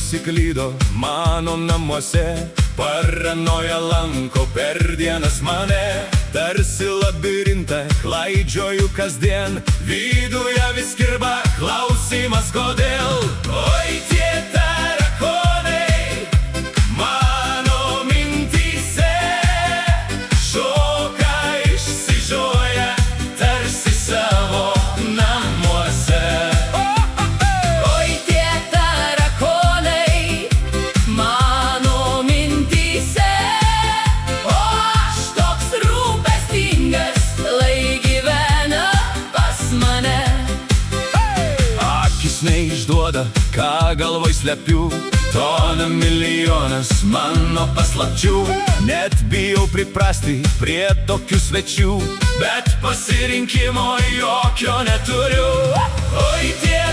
pasiklydo mano namuose, paranoja lanko per dienas mane. Tarsi labirintą klaidžioju kasdien, viduje vis kirba klausimas kodėl. Oi tie tarakonai mano mintyse, šoka išsižioja tarsi savo namuose. Oi tie tarakonai mano mintyse, o aš toks rūpestingas, lai gyvena pas mane. Akis neišduoda, ką galvoj slepiu, tona milijonas mano paslapčių. Net bijau priprasti prie tokių svečių, bet pasirinkimo jokio neturiu. Oi tie